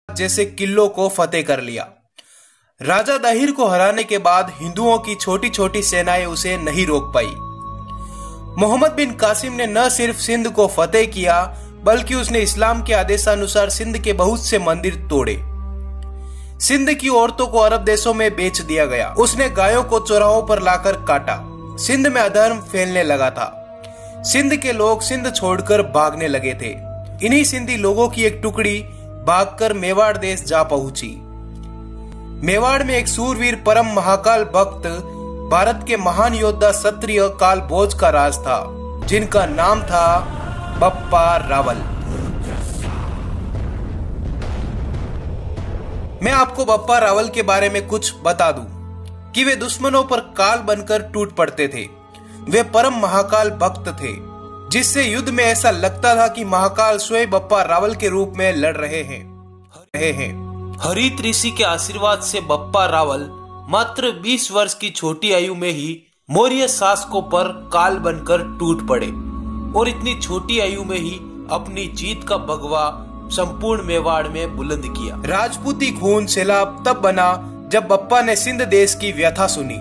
जैसे किलों को फतेह कर लिया। राजा दाहिर को हराने के बाद हिंदुओं की छोटी छोटी सेनाएं उसे नहीं रोक पाई। मोहम्मद बिन कासिम ने न सिर्फ सिंध को फतेह किया बल्कि उसने इस्लाम के आदेशानुसार सिंध के बहुत से मंदिर तोड़े। सिंध की औरतों को अरब देशों में बेच दिया गया। उसने गायों को चौराहों पर लाकर काटा। सिंध में अधर्म फैलने लगा था। सिंध के लोग सिंध छोड़कर भागने लगे थे। इन्हीं सिंधी लोगों की एक टुकड़ी भागकर मेवाड़ देश जा पहुंची। मेवाड़ में एक सूरवीर परम महाकाल भक्त भारत के महान योद्धा क्षत्रिय काल भोज का राज था, जिनका नाम था बप्पा रावल। मैं आपको बप्पा रावल के बारे में कुछ बता दूं कि वे दुश्मनों पर काल बनकर टूट पड़ते थे। वे परम महाकाल भक्त थे, जिससे युद्ध में ऐसा लगता था कि महाकाल स्वयं बप्पा रावल के रूप में लड़ रहे हैं। हरित ऋषि के आशीर्वाद से बप्पा रावल मात्र 20 वर्ष की छोटी आयु में ही मौर्य शासकों पर काल बनकर टूट पड़े और इतनी छोटी आयु में ही अपनी जीत का भगवा संपूर्ण मेवाड़ में बुलंद किया। राजपूती खून सैलाब तब बना जब बप्पा ने सिंध देश की व्यथा सुनी।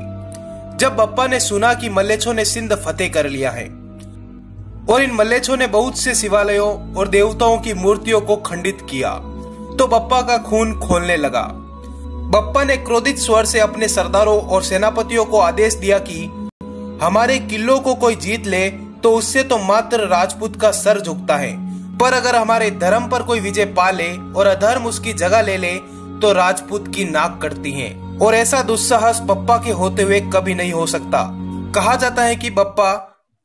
जब बप्पा ने सुना कि मल्लेच्छों ने सिंध फतेह कर लिया है और इन मल्लेच्छों ने बहुत से शिवालयों और देवताओं की मूर्तियों को खंडित किया, तो बप्पा का खून खोलने लगा। बप्पा ने क्रोधित स्वर से अपने सरदारों और सेनापतियों को आदेश दिया कि हमारे किलों को कोई जीत ले तो उससे तो मात्र राजपूत का सर झुकता है, पर अगर हमारे धर्म पर कोई विजय पा ले और अधर्म उसकी जगह ले ले तो राजपूत की नाक कटती हैं। और ऐसा दुस्साहस बप्पा के होते हुए कभी नहीं हो सकता। कहा जाता है कि बप्पा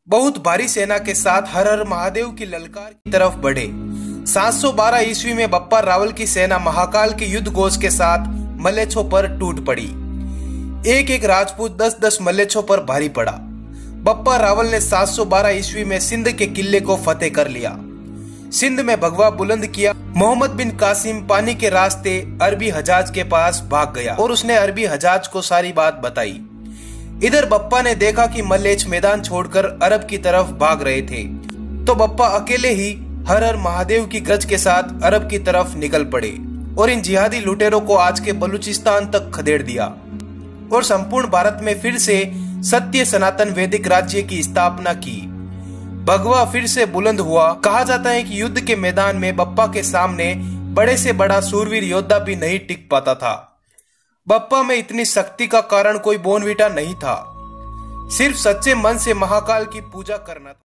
बहुत भारी सेना के साथ हर हर महादेव की ललकार की तरफ बढ़े। 712 ईस्वी में बप्पा रावल की सेना महाकाल के युद्ध घोष के साथ मल्लेच्छों पर टूट पड़ी। एक एक राजपूत 10-10 मल्लेच्छों पर भारी पड़ा। बप्पा रावल ने 712 ईस्वी में सिंध के किले को फतेह कर लिया, सिंध में भगवा बुलंद किया। मोहम्मद बिन कासिम पानी के रास्ते अरबी हजाज के पास भाग गया और उसने अरबी हजाज को सारी बात बताई। इधर बप्पा ने देखा कि मल्लेच्छ मैदान छोड़कर अरब की तरफ भाग रहे थे, तो बप्पा अकेले ही हर हर महादेव की गज के साथ अरब की तरफ निकल पड़े और इन जिहादी लुटेरों को आज के बलूचिस्तान तक खदेड़ दिया और संपूर्ण भारत में फिर से सत्य सनातन वैदिक राज्य की स्थापना की। भगवा फिर से बुलंद हुआ। कहा जाता है कि युद्ध के मैदान में बप्पा के सामने बड़े से बड़ा सूरवीर योद्धा भी नहीं टिक पाता था। बप्पा में इतनी शक्ति का कारण कोई बोनवीटा नहीं था, सिर्फ सच्चे मन से महाकाल की पूजा करना था।